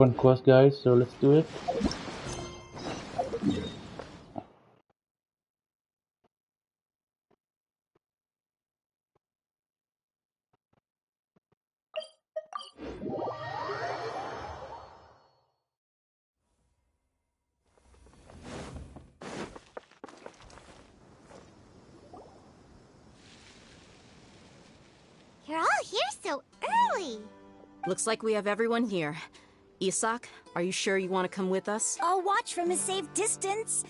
One quest, guys, so let's do it. You're all here so early. Looks like we have everyone here. Isak, are you sure you want to come with us? I'll watch from a safe distance.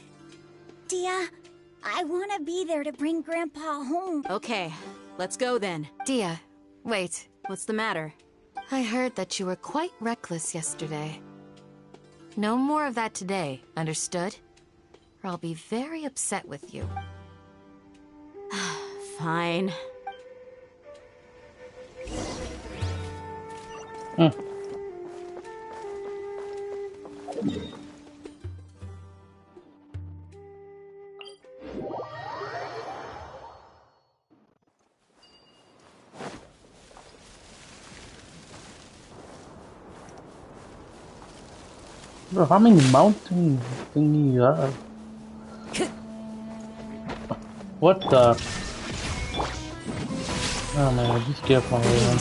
Dia, I want to be there to bring Grandpa home. Okay, let's go then. Dia, wait. What's the matter? I heard that you were quite reckless yesterday. No more of that today, understood? Or I'll be very upset with you. Fine. Bro, how many mountain thingy you have? What the? Oh man, just careful, man.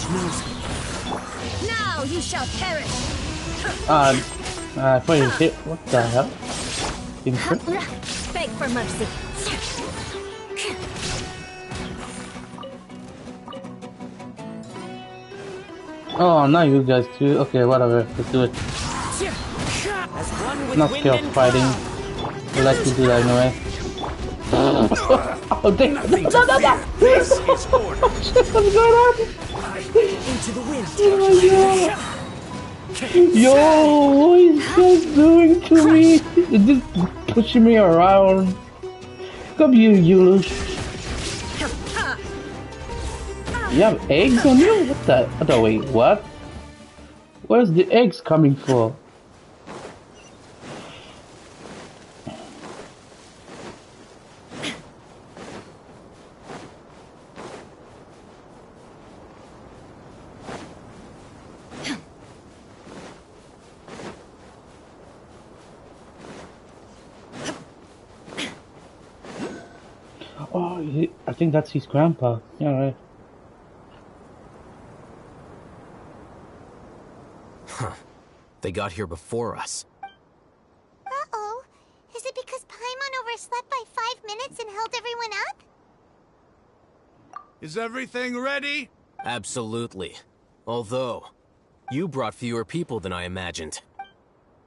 Now you shall perish. I thought you hit. What the hell? Infant? Beg for mercy. Oh, not you guys too. Okay, whatever. Let's do it. Not scared of fighting. I like to do that anyway. Oh, damn. No. This is order. What's going on? Into the wind. Oh my god. Yo, what is this doing to me? It's just pushing me around. Come here, you. You have eggs on you? What the? Oh, wait, what? Where's the eggs coming from? Oh, I think that's his grandpa. Yeah, right. Huh. They got here before us. Uh-oh. Is it because Paimon overslept by 5 minutes and held everyone up? Is everything ready? Absolutely. Although, you brought fewer people than I imagined.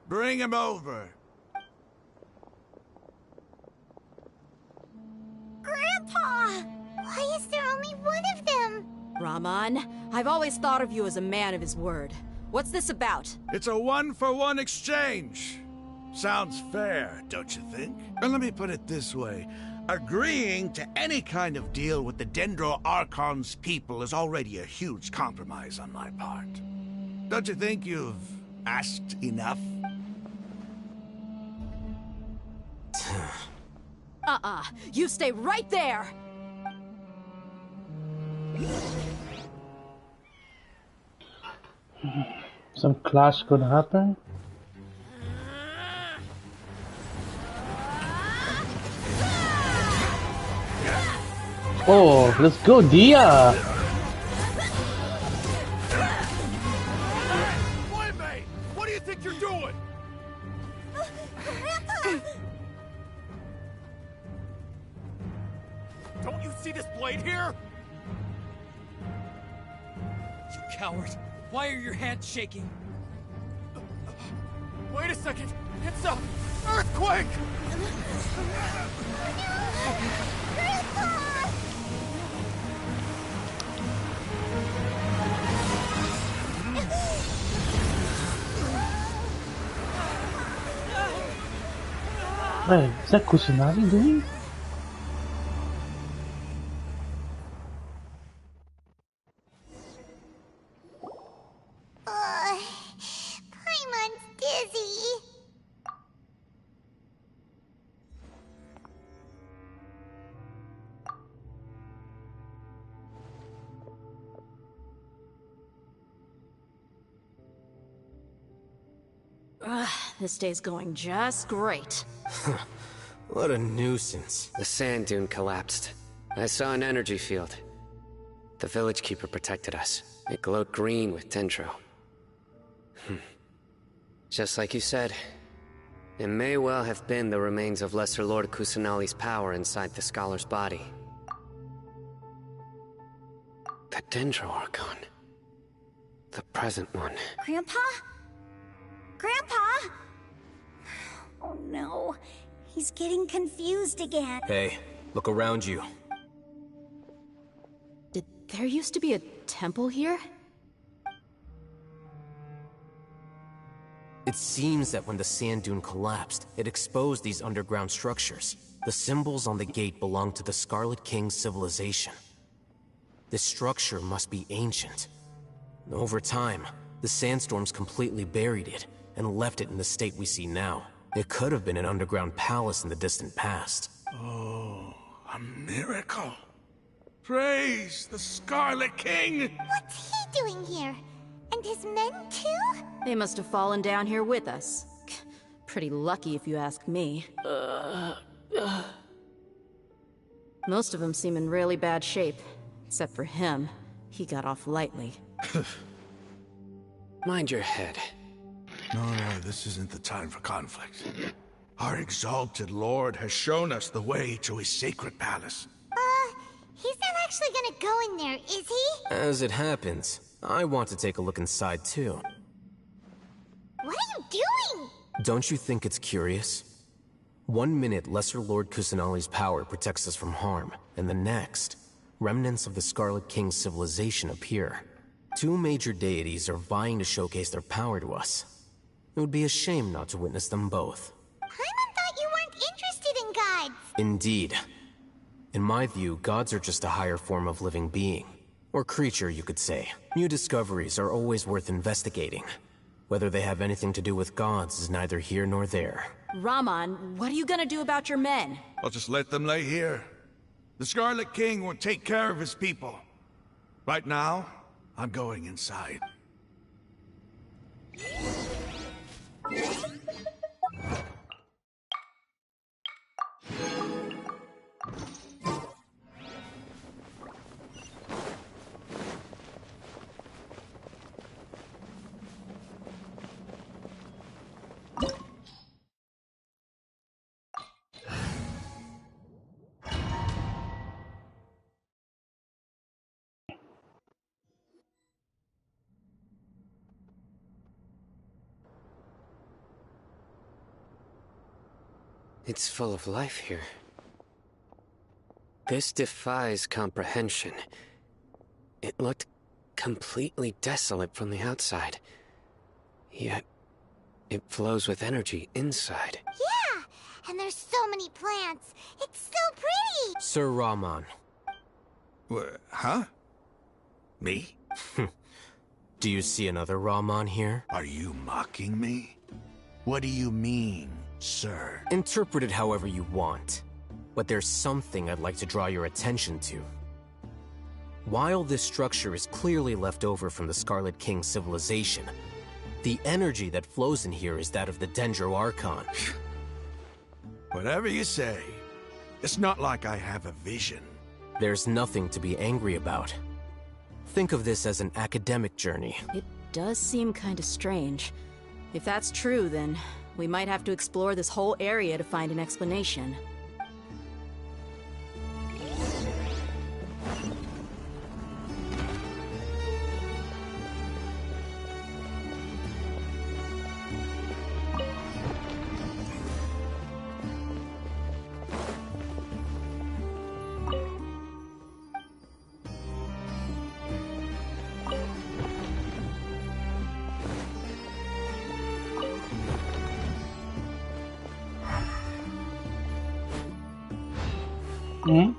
Bring him over. Grandpa! Why is there only one of them? Rahman, I've always thought of you as a man of his word. What's this about? It's a 1-for-1 exchange. Sounds fair, don't you think? And let me put it this way. Agreeing to any kind of deal with the Dendro Archon's people is already a huge compromise on my part. Don't you think you've asked enough? You stay right there! Some clash could happen. Oh, let's go, Dia! Playmate! What do you think you're doing? Don't you see this blade here? You coward! Why are your hands shaking? Wait a second! It's a earthquake! Wait, is that Kusanagi doing? Paimon's dizzy. This day's going just great. What a nuisance. The sand dune collapsed. I saw an energy field. The village keeper protected us. It glowed green with dendro. Just like you said, it may well have been the remains of Lesser Lord Kusanali's power inside the scholar's body. The Dendro Archon. The present one. Grandpa? Grandpa? Oh no, he's getting confused again. Hey, look around you. Did there used to be a temple here? It seems that when the sand dune collapsed, it exposed these underground structures. The symbols on the gate belong to the Scarlet King's civilization. This structure must be ancient. Over time, the sandstorms completely buried it and left it in the state we see now. It could have been an underground palace in the distant past. Oh, a miracle. Praise the Scarlet King! What's he doing here? And his men too? They must have fallen down here with us. Pretty lucky if you ask me. Most of them seem in really bad shape. Except for him. He got off lightly. Mind your head. No, this isn't the time for conflict. Our exalted lord has shown us the way to his sacred palace. He's not actually gonna go in there, is he? As it happens, I want to take a look inside too. What are you doing? Don't you think it's curious? 1 minute, Lesser Lord Kusanali's power protects us from harm, and the next, remnants of the Scarlet King's civilization appear. 2 major deities are vying to showcase their power to us. It would be a shame not to witness them both. Paimon thought you weren't interested in gods. Indeed. In my view, gods are just a higher form of living being. Or creature, you could say. New discoveries are always worth investigating. Whether they have anything to do with gods is neither here nor there. Raman, what are you gonna do about your men? I'll just let them lay here. The Scarlet King will take care of his people. Right now, I'm going inside. It's full of life here. This defies comprehension. It looked completely desolate from the outside. Yet, it flows with energy inside. Yeah, and there's so many plants. It's so pretty. Sir Raman. Huh? Me? Do you see another Raman here? Are you mocking me? What do you mean, sir? Interpret it however you want. But there's something I'd like to draw your attention to. While this structure is clearly left over from the Scarlet King's civilization, the energy that flows in here is that of the Dendro Archon. Whatever you say. It's not like I have a vision. There's nothing to be angry about. Think of this as an academic journey. It does seem kinda strange. If that's true, then we might have to explore this whole area to find an explanation. Hmm?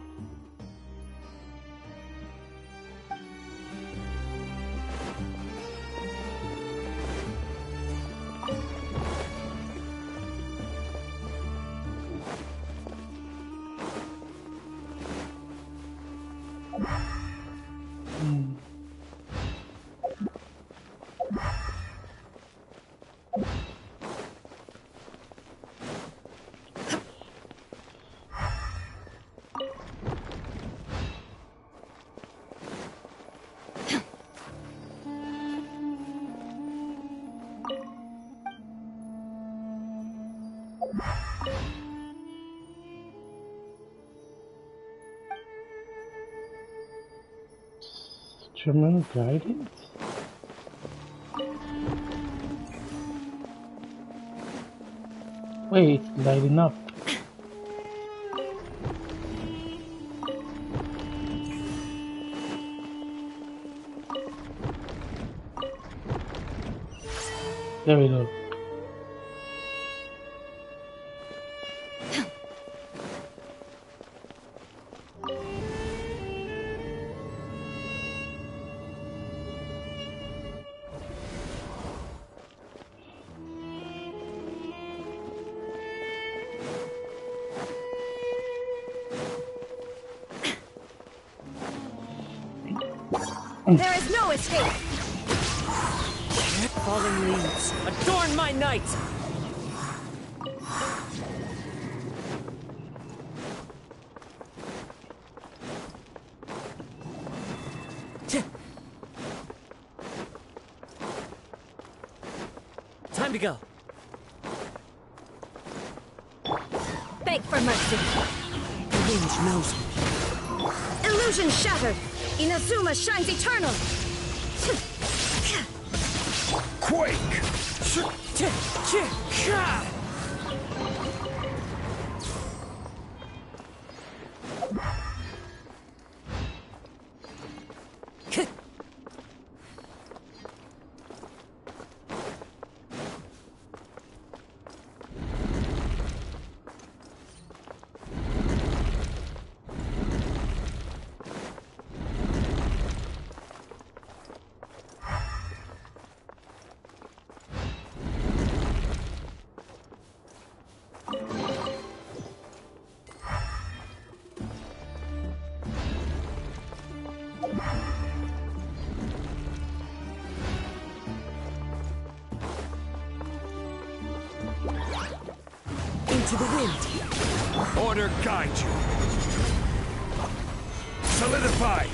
Terminal guidance? Wait, it's lighting up. There we go. There is no escape! Falling leaves, adorn my night! Time to go. Beg for mercy. The wind knows me. Illusion shattered! Inazuma shines eternal! Quake! Into the wind. Order guide you. Solidify.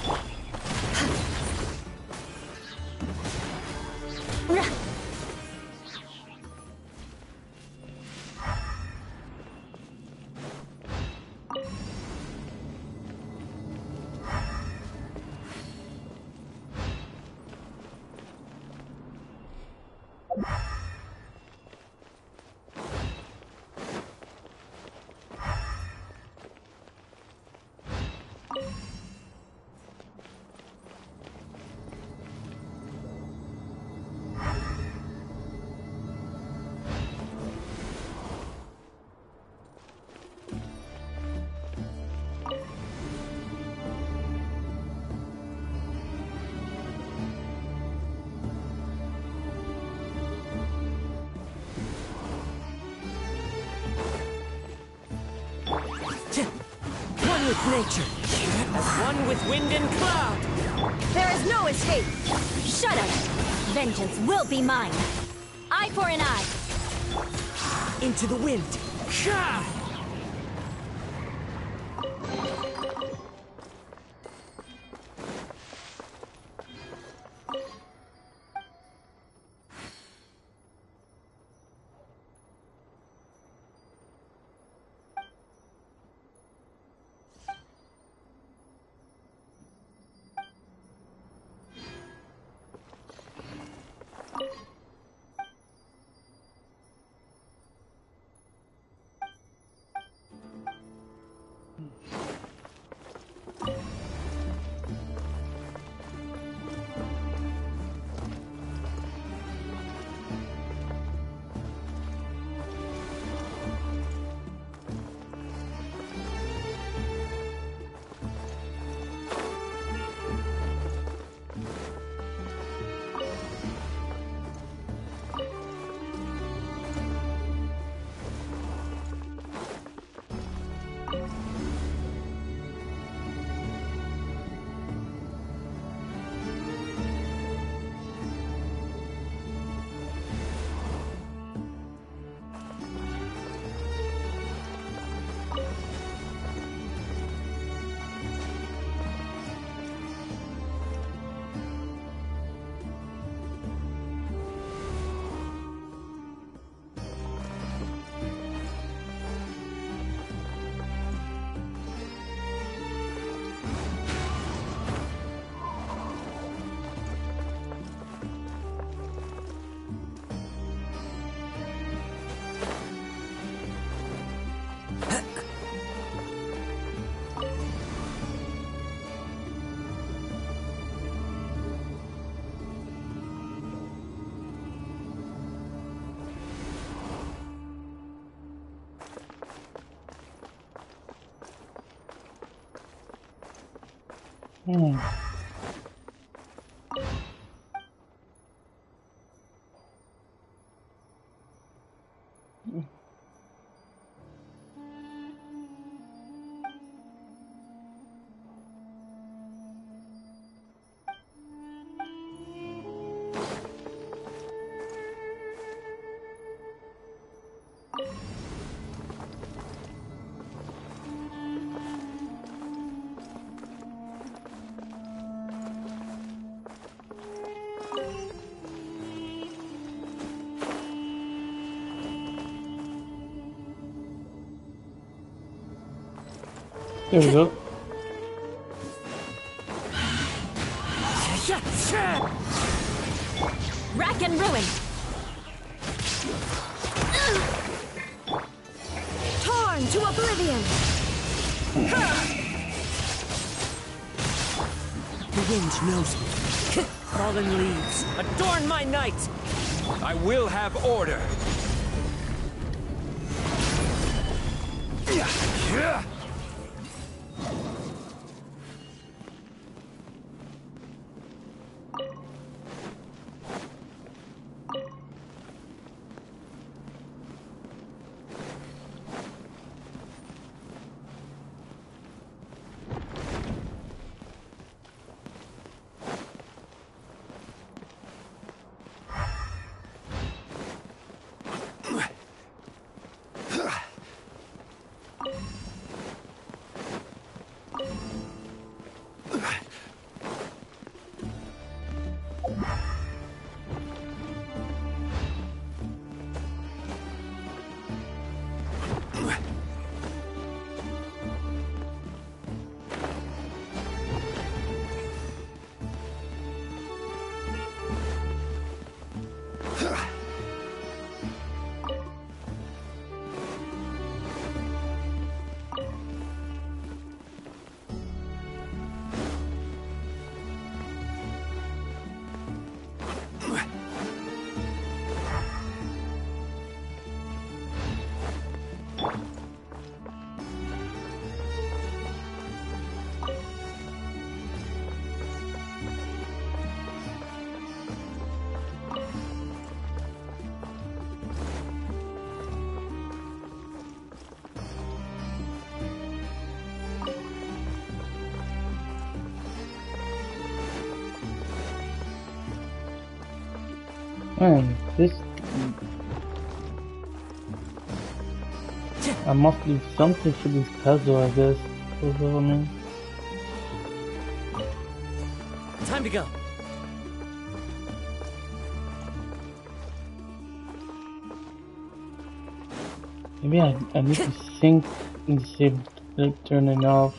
One with nature, as one with wind and cloud. There is no escape. Shut up! Vengeance will be mine. Eye for an eye. Into the wind. Hmm. There we go. Rack and ruin. Torn to oblivion. The wind knows me. Fallen leaves, adorn my night! I will have order! Man, this... I must do something for this puzzle, I guess. That's what I mean. Time to go. Maybe I need to sync instead of turning off.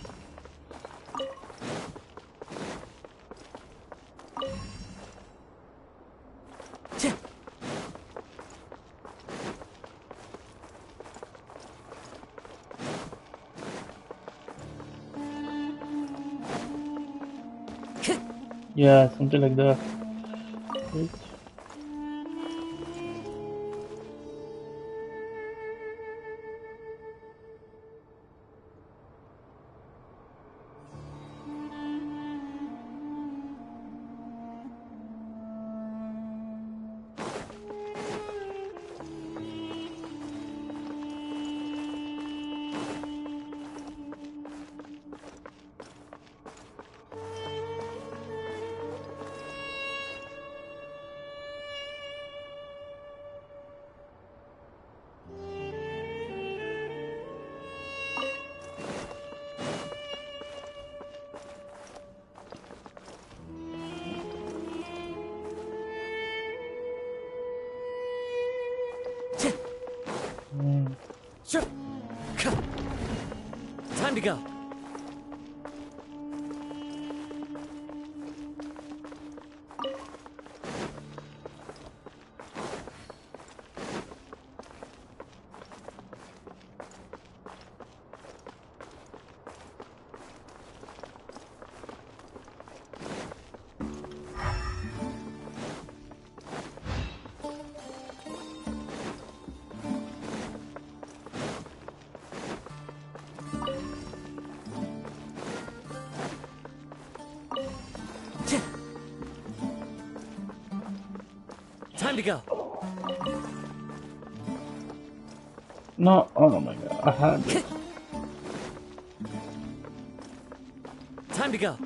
Yeah, something like that. Right. Sure. Time to go. Time to go. No, oh my god, I had it. Time to go.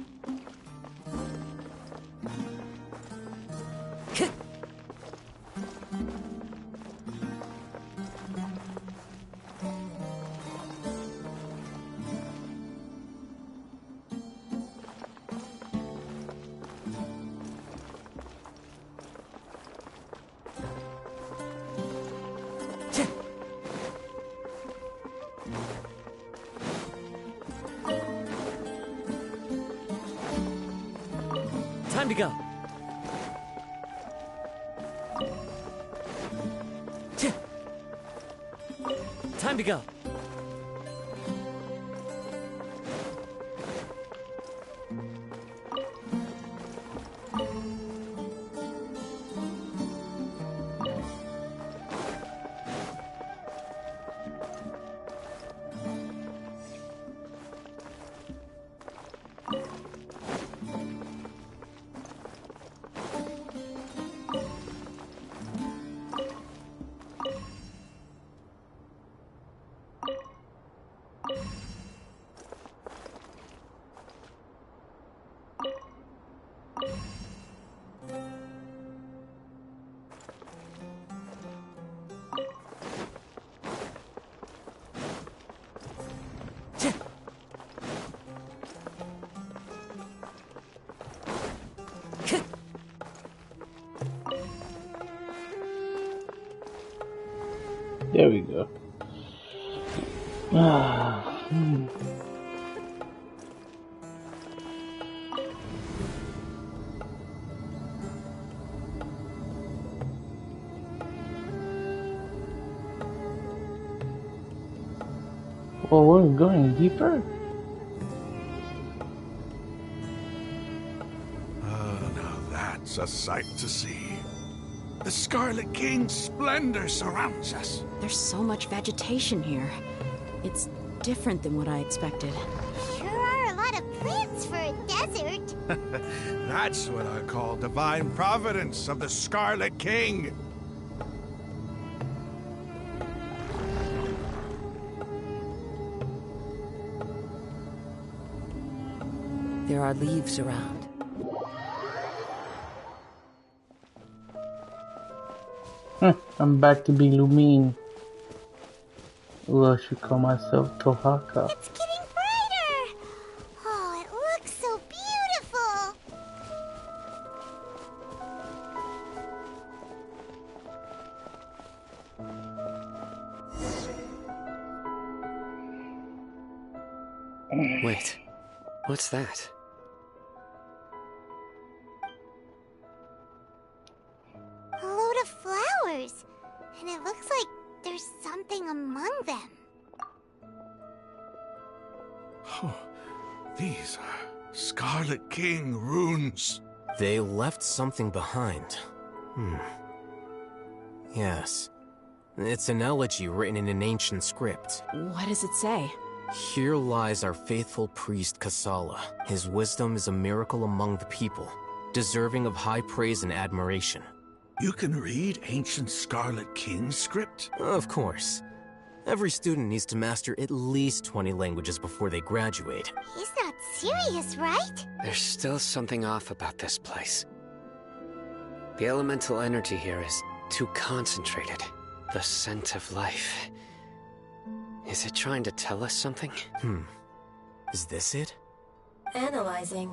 Time to go. Time to go. There we go. Well, we're going deeper. Now that's a sight to see. The Scarlet King's splendor surrounds us. There's so much vegetation here. It's different than what I expected. Sure are a lot of plants for a desert. That's what I call divine providence of the Scarlet King. There are leaves around. I'm back to be Lumine. Ooh, I should call myself Tohaka. It's getting brighter. Oh, it looks so beautiful. Wait, what's that? A load of flowers. And it looks like there's something among them. Oh, these are Scarlet King runes. They left something behind. Yes. It's an elegy written in an ancient script. What does it say? Here lies our faithful priest Kasala. His wisdom is a miracle among the people, deserving of high praise and admiration. You can read ancient Scarlet King script? Of course. Every student needs to master at least 20 languages before they graduate. He's not serious, right? There's still something off about this place. The elemental energy here is too concentrated. The scent of life. Is it trying to tell us something? Is this it? Analyzing.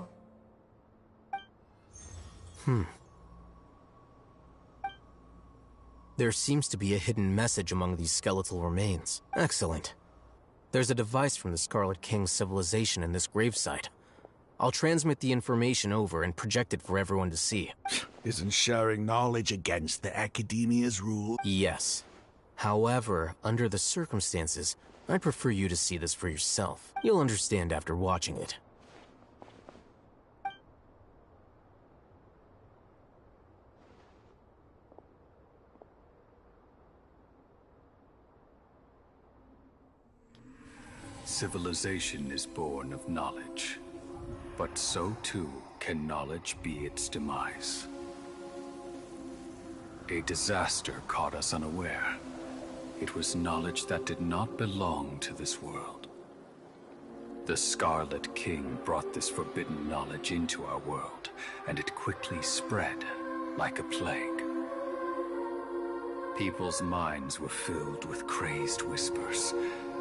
There seems to be a hidden message among these skeletal remains. Excellent. There's a device from the Scarlet King's civilization in this gravesite. I'll transmit the information over and project it for everyone to see. Isn't sharing knowledge against the Academia's rule? Yes. However, under the circumstances, I'd prefer you to see this for yourself. You'll understand after watching it. Civilization is born of knowledge, but so too can knowledge be its demise. A disaster caught us unaware. It was knowledge that did not belong to this world. The Scarlet King brought this forbidden knowledge into our world, and it quickly spread like a plague. People's minds were filled with crazed whispers.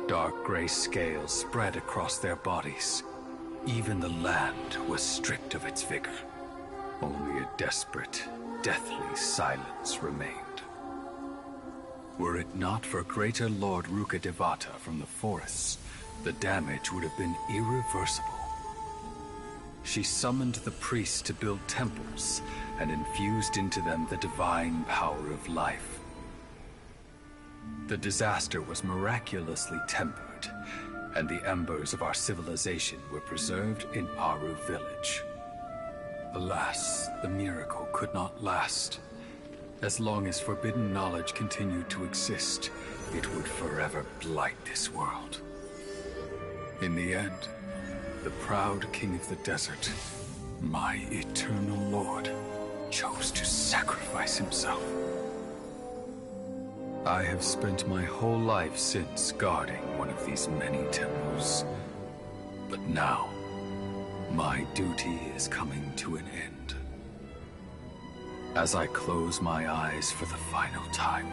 Dark gray scales spread across their bodies. Even the land was stripped of its vigor. Only a desperate, deathly silence remained. Were it not for Greater Lord Rukkhadevata from the forests, the damage would have been irreversible. She summoned the priests to build temples and infused into them the divine power of life. The disaster was miraculously tempered, and the embers of our civilization were preserved in Aru village. Alas, the miracle could not last. As long as forbidden knowledge continued to exist, it would forever blight this world. In the end, the proud king of the desert, my eternal lord, chose to sacrifice himself. I have spent my whole life since guarding one of these many temples. But now, my duty is coming to an end. As I close my eyes for the final time,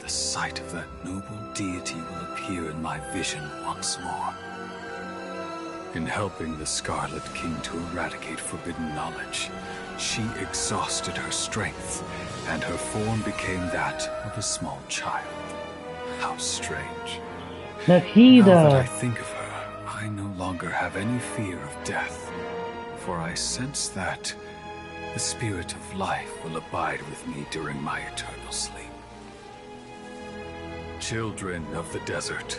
the sight of that noble deity will appear in my vision once more. In helping the Scarlet King to eradicate forbidden knowledge, she exhausted her strength, and her form became that of a small child. How strange. Now that I think of her, I no longer have any fear of death, for I sense that the spirit of life will abide with me during my eternal sleep. Children of the desert,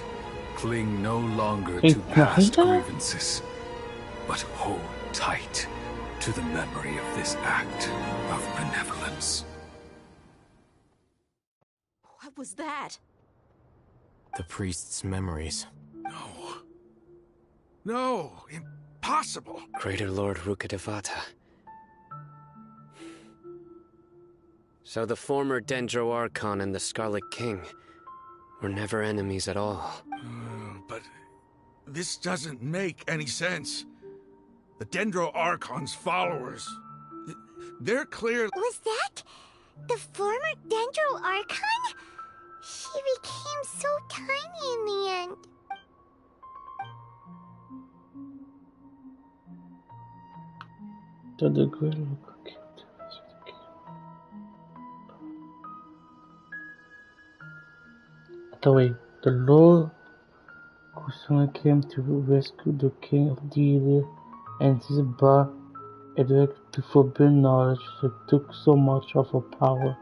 cling no longer to past grievances, but hold tight to the memory of this act of benevolence. What was that? The priest's memories. No, impossible. Greater Lord Rukkhadevata. So the former Dendro Archon and the Scarlet King were never enemies at all. But this doesn't make any sense. The Dendro Archon's followers, they're clear. Was that the former Dendro Archon? She became so tiny in the end. The great way, the Lord Kusana came to rescue the king of the Eder, and this brought Edric to forbidden knowledge that took so much of her power.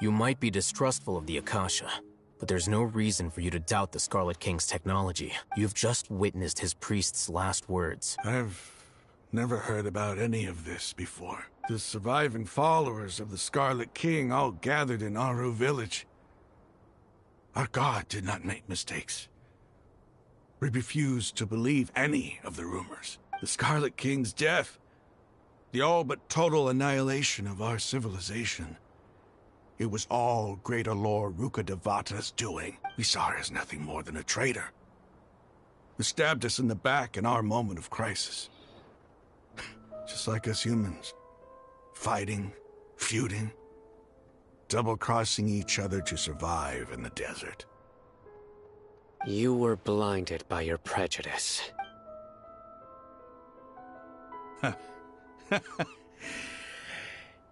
You might be distrustful of the Akasha, but there's no reason for you to doubt the Scarlet King's technology. You've just witnessed his priest's last words. I've never heard about any of this before. The surviving followers of the Scarlet King all gathered in Aru village. Our god did not make mistakes. We refused to believe any of the rumors. The Scarlet King's death, the all but total annihilation of our civilization. It was all Greater Lord Rukkhadevata's doing. We saw her as nothing more than a traitor, who stabbed us in the back in our moment of crisis. Just like us humans. Fighting, feuding, double-crossing each other to survive in the desert. You were blinded by your prejudice.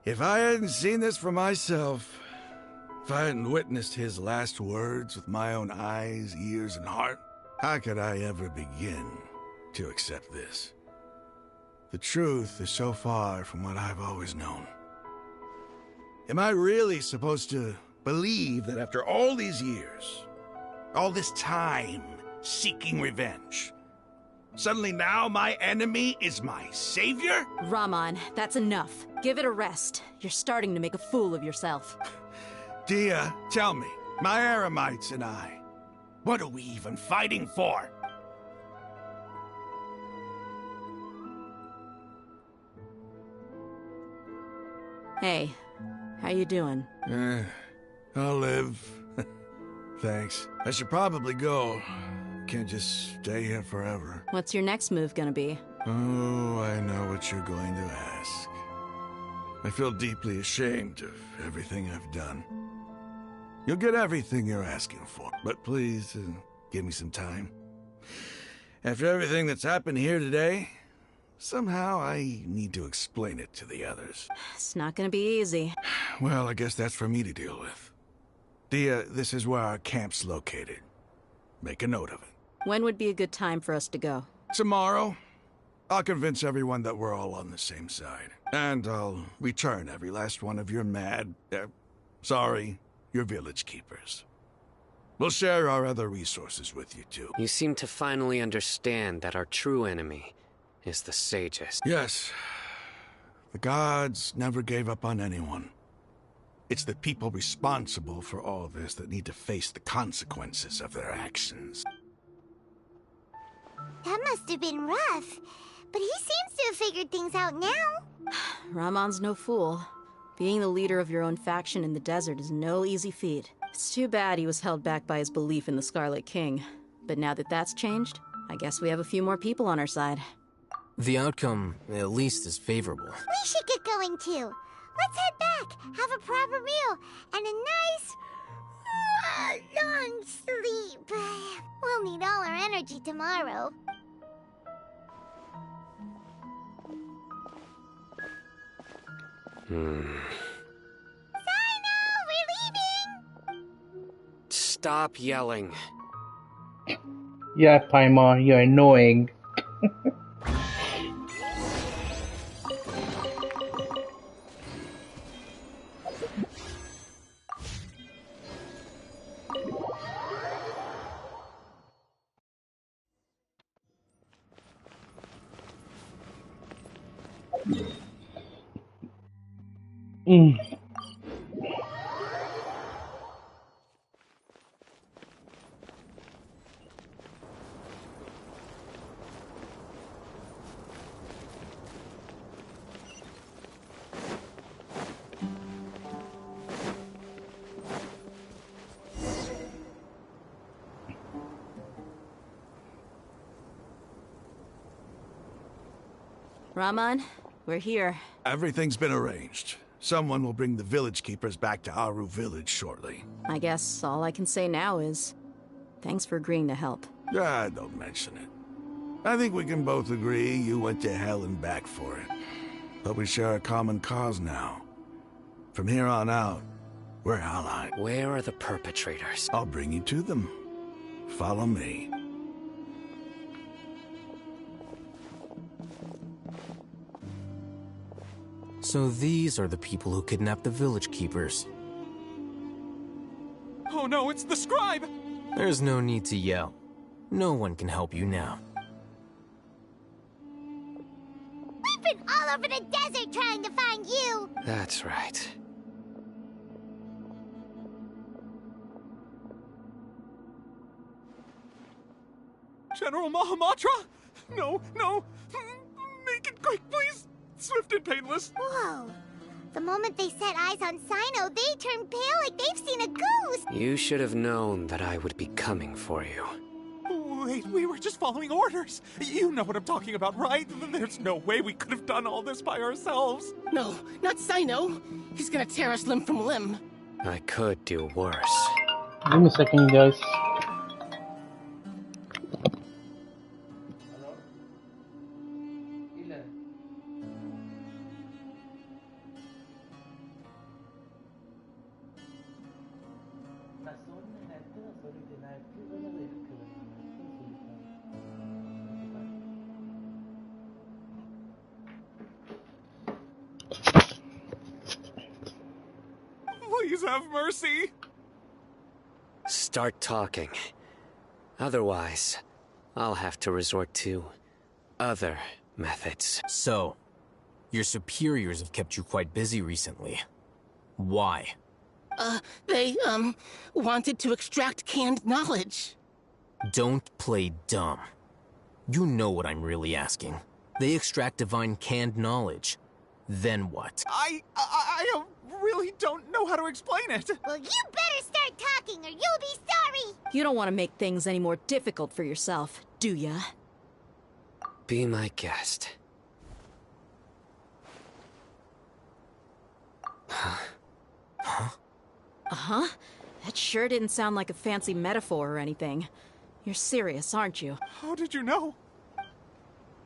If I hadn't seen this for myself, if I hadn't witnessed his last words with my own eyes, ears, and heart, how could I ever begin to accept this? The truth is so far from what I've always known. Am I really supposed to believe that after all these years, all this time seeking revenge, suddenly now my enemy is my savior? Raman, that's enough. Give it a rest. You're starting to make a fool of yourself. Dia, tell me, my Aramites and I, what are we even fighting for? Hey, how you doing? I'll live. Thanks. I should probably go. Can't just stay here forever. What's your next move gonna be? Oh, I know what you're going to ask. I feel deeply ashamed of everything I've done. You'll get everything you're asking for, but please, give me some time. After everything that's happened here today, somehow I need to explain it to the others. It's not gonna be easy. Well, I guess that's for me to deal with. Dia, this is where our camp's located. Make a note of it. When would be a good time for us to go? Tomorrow, I'll convince everyone that we're all on the same side. And I'll return every last one of your your village keepers. We'll share our other resources with you, too. You seem to finally understand that our true enemy is the sages. Yes. The gods never gave up on anyone. It's the people responsible for all this that need to face the consequences of their actions. That must have been rough, but he seems to have figured things out now. Ramon's no fool. Being the leader of your own faction in the desert is no easy feat. It's too bad he was held back by his belief in the Scarlet King. But now that that's changed, I guess we have a few more people on our side. The outcome, at least, is favorable. We should get going too. Let's head back, have a proper meal, and a nice, long sleep. We'll need all our energy tomorrow. Sino, we're leaving! Stop yelling. Yeah, Paimon, you're annoying. Ramon, we're here. Everything's been arranged. Someone will bring the village keepers back to Aru village shortly. I guess all I can say now is, thanks for agreeing to help. Don't mention it. I think we can both agree you went to hell and back for it. But we share a common cause now. From here on out, we're allied. Where are the perpetrators? I'll bring you to them. Follow me. So these are the people who kidnapped the village keepers. Oh no, it's the scribe! There's no need to yell. No one can help you now. We've been all over the desert trying to find you! That's right. General Mahamatra? No, no! Make it quick, please! Swift and painless! Whoa. The moment they set eyes on Sino, they turn pale like they've seen a ghost! You should have known that I would be coming for you. Wait, we were just following orders. You know what I'm talking about, right? There's no way we could have done all this by ourselves. No, not Sino. He's gonna tear us limb from limb. I could do worse. Give me a second, guys. Please have mercy. Start talking. Otherwise, I'll have to resort to other methods. So, your superiors have kept you quite busy recently. Why? They, wanted to extract canned knowledge. Don't play dumb. You know what I'm really asking. They extract divine canned knowledge. Then what? I really don't know how to explain it. Well, you better start talking or you'll be sorry! You don't want to make things any more difficult for yourself, do ya? Be my guest. Uh-huh. That sure didn't sound like a fancy metaphor or anything. You're serious, aren't you? How did you know?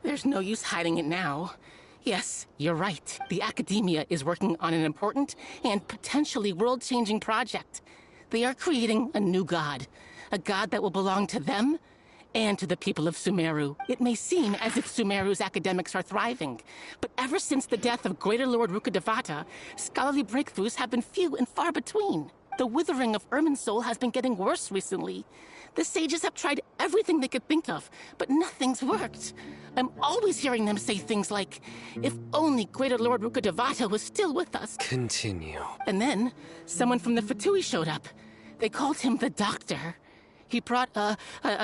There's no use hiding it now. Yes, you're right. The Academia is working on an important and potentially world-changing project. They are creating a new god. A god that will belong to them and to the people of Sumeru. It may seem as if Sumeru's academics are thriving, but ever since the death of Greater Lord Rukkhadevata, scholarly breakthroughs have been few and far between. The withering of Irminsul has been getting worse recently. The sages have tried everything they could think of, but nothing's worked. I'm always hearing them say things like, if only Greater Lord Rukkhadevata was still with us. Continue. And then, someone from the Fatui showed up. They called him the Doctor. He brought a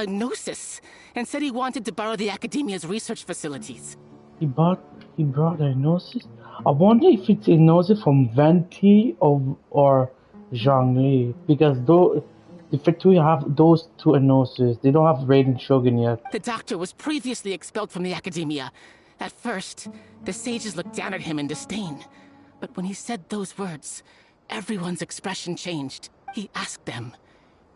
gnosis, and said he wanted to borrow the Academia's research facilities. He brought a gnosis? I wonder if it's a gnosis from Venti or Zhongli, because the Fatui have those two gnosis. They don't have Raiden Shogun yet. The Doctor was previously expelled from the Academia. At first, the sages looked down at him in disdain. But when he said those words, everyone's expression changed. He asked them,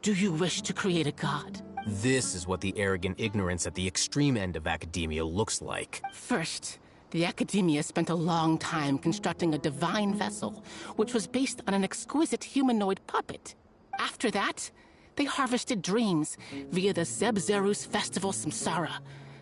"Do you wish to create a god?" This is what the arrogant ignorance at the extreme end of academia looks like. First, the Academia spent a long time constructing a divine vessel, which was based on an exquisite humanoid puppet. After that, they harvested dreams via the Zeb-Zerus Festival Samsara,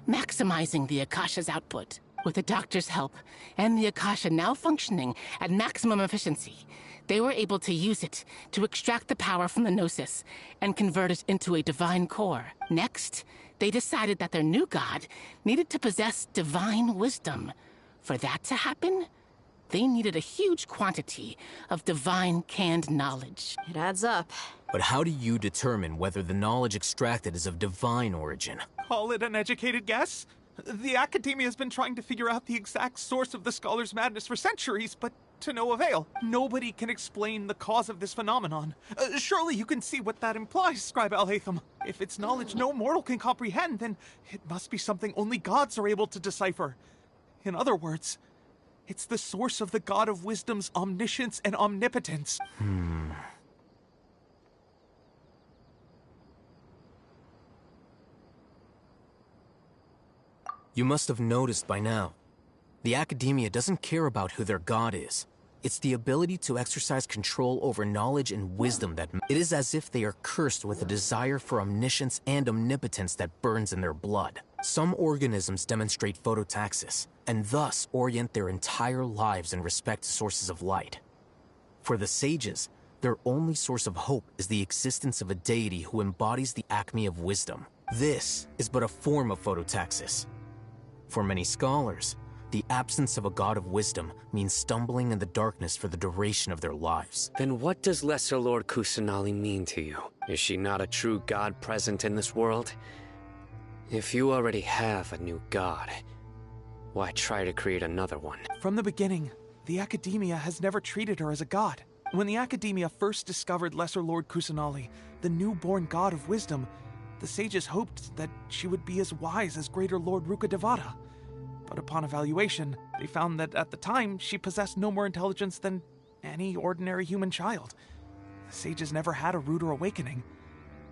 maximizing the Akasha's output. With the Doctor's help, and the Akasha now functioning at maximum efficiency, they were able to use it to extract the power from the Gnosis and convert it into a divine core. Next, they decided that their new god needed to possess divine wisdom. For that to happen, they needed a huge quantity of divine canned knowledge. It adds up. But how do you determine whether the knowledge extracted is of divine origin? Call it an educated guess? The Academia has been trying to figure out the exact source of the Scholar's Madness for centuries, but to no avail. Nobody can explain the cause of this phenomenon. Surely you can see what that implies, Scribe Al-Haytham. If it's knowledge no mortal can comprehend, then it must be something only gods are able to decipher. In other words, it's the source of the God of Wisdom's omniscience and omnipotence. You must have noticed by now. The Academia doesn't care about who their god is. It's the ability to exercise control over knowledge and wisdom that... It is as if they are cursed with a desire for omniscience and omnipotence that burns in their blood. Some organisms demonstrate phototaxis, and thus orient their entire lives in respect to sources of light. For the sages, their only source of hope is the existence of a deity who embodies the acme of wisdom. This is but a form of phototaxis. For many scholars, the absence of a god of wisdom means stumbling in the darkness for the duration of their lives. Then what does Lesser Lord Kusanali mean to you? Is she not a true god present in this world? If you already have a new god, why try to create another one? From the beginning, the Academia has never treated her as a god. When the Academia first discovered Lesser Lord Kusanali, the newborn god of wisdom, the sages hoped that she would be as wise as Greater Lord Rukkhadevata. But upon evaluation, they found that at the time, she possessed no more intelligence than any ordinary human child. The sages never had a ruder awakening.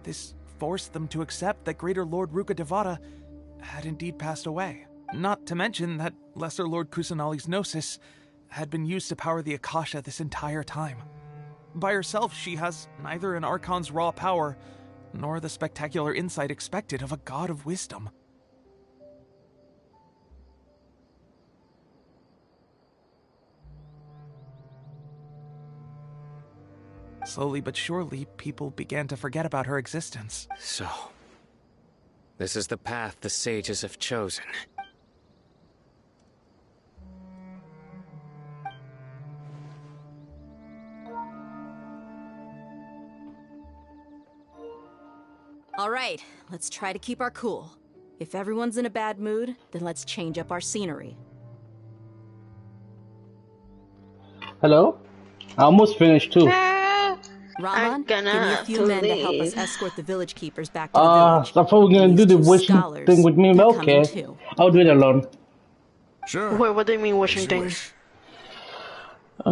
This forced them to accept that Greater Lord Rukkhadevata had indeed passed away. Not to mention that Lesser Lord Kusanali's Gnosis had been used to power the Akasha this entire time. By herself, she has neither an Archon's raw power, nor the spectacular insight expected of a god of wisdom. Slowly but surely, people began to forget about her existence. So, this is the path the sages have chosen. All right, let's try to keep our cool. If everyone's in a bad mood, then let's change up our scenery. Hello? I almost finished too. Rahman, give me a Gonna few men to help us leave. escort the village keepers back to the village. I thought we were And gonna do these the two wishing scholars, thing with me, they're but coming okay. too. I'll do it alone. Sure. Wait, what do you mean wishing thing? I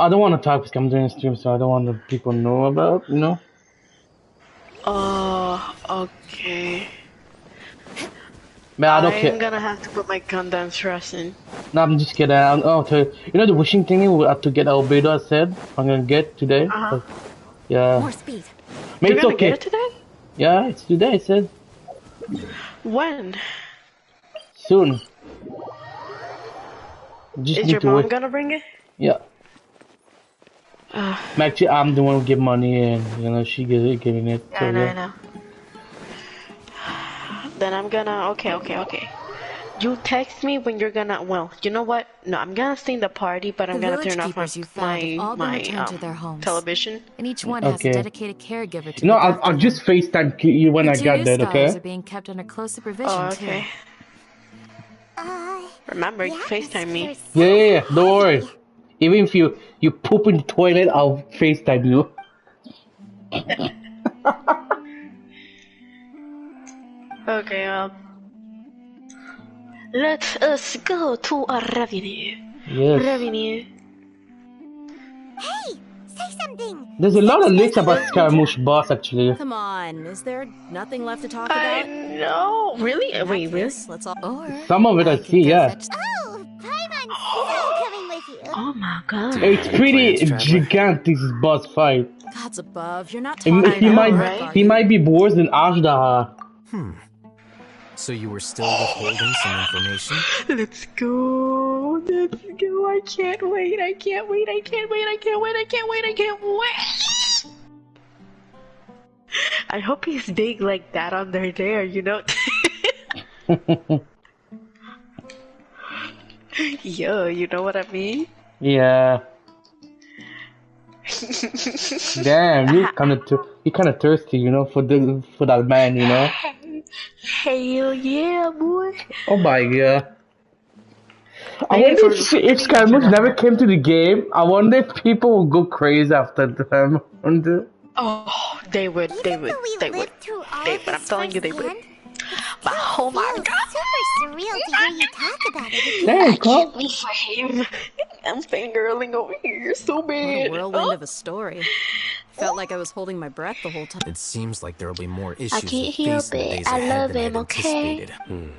don't want to talk because I'm doing a stream, so I don't want the people to know about, you know? Okay. But I don't care. I'm gonna have to put my gun down stressing. No, I'm just kidding. Okay. You know the wishing thingy we have to get albedo, I said? I'm gonna get today? Yeah. More speed. But You're it's gonna okay. get it today? Yeah, it's today, I said. When? Soon. Just Is need your to mom wait. gonna bring it? Yeah. Actually, I'm the one who give money and, you know, she getting it. So, I know. Then I'm gonna, okay. You text me when you're gonna, well, you know what? No, I'm gonna stay in the party, but I'm The gonna village turn off keepers you found have all been returned to their my homes. television. And each one has Okay. a dedicated caregiver to You know, look I'll after them. just FaceTime you when The I two got new that, scholars okay? are being kept under close supervision, Oh, okay. Remember, you FaceTime me. Yeah. Don't worry. Even if you poop in the toilet, I'll FaceTime you. Okay, well. Let us go to a revenue. Yes. Revenue. Hey, say something. There's a lot of leaks about Scaramouche boss, actually. Come on, is there nothing left to talk I about? know. Really? In that Wait, really? case, let's all. Or Some of it I see, yeah. Oh, Paimon's so coming with you. Oh my god. It's pretty gigantic, this boss fight. God's above, you're not He, talking he about might work, are he you? might be worse than Ashdaha. So you were still withholding some information? Let's go. Let's go. I can't wait. I hope he's big like that under there, you know? Yo, you know what I mean? Yeah. Damn, you kind of thirsty, you know, for that man, you know. Hell yeah, boy. Oh my god. I Thank wonder you if Scaramouche never came to the game. I wonder if people will go crazy after them. Oh, they would. I'm telling you, they would. But oh my god. Super surreal to hear you talk about it again. Damn, I can't wait for him. I'm fangirling over here so What bad. a whirlwind of a story. Felt like I was holding my breath the whole time. It seems like there will be more issues I can't with help face in the it. days I ahead love than him, I'd okay? anticipated.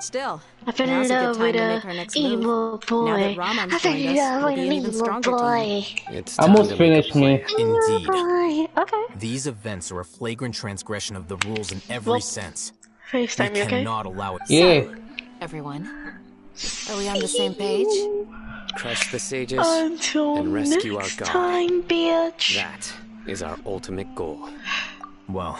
Still, I fell in now's a good love time with to a make our next move. emo boy. Now that Raman's I fell joined in us, love we'll with be an an even emo stronger boy. team. It's Almost time to make a finished plan. me. Indeed. Boy. Okay. These events are a flagrant transgression of the rules in every sense. We FaceTime you, okay? cannot allow it. Yeah. Everyone, are we on the same page? Crush the sages Until and rescue our next god. time, bitch. That is our ultimate goal. Well,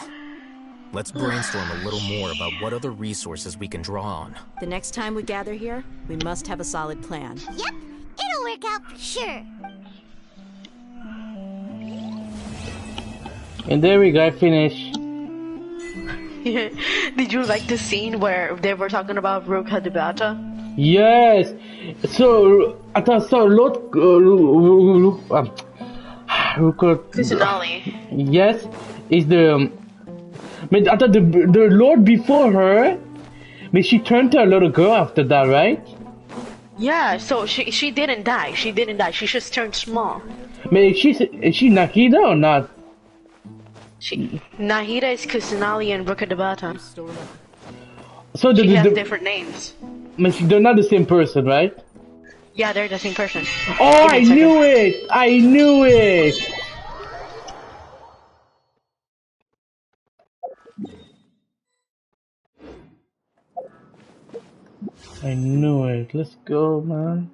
let's brainstorm a little more about what other resources we can draw on. The next time we gather here, we must have a solid plan. Yep, it'll work out for sure. And there we go, I finished. Did you like the scene where they were talking about Ruka Debata? Yes. So I thought Kusanali. Yes, is the. I thought the Lord before her, but she turned to a little girl after that, right? Yeah, so she didn't die. She didn't die. She just turned small. But is she Nahida or not? Nahida is Kusanali and Ruka Debata. So She has different names. But they're not the same person, right? Yeah, they're the same person. Oh, I knew it! I knew it! I knew it. Let's go, man.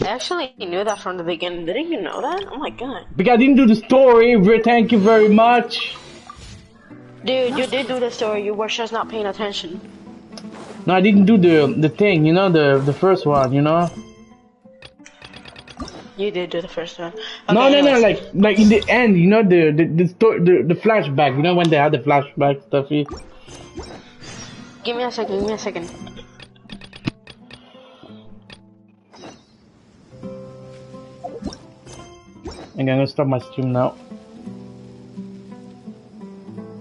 I actually knew that from the beginning. Didn't you know that? Oh my god. Because I didn't do the story, thank you very much. Dude, you did do the story. You were just not paying attention. No, I didn't do the thing, you know, the first one, you know? You did do the first one. No, anyways. like in the end, you know, the story, the flashback, you know, when they had the flashback stuff. Give me a second. I'm gonna start my stream now.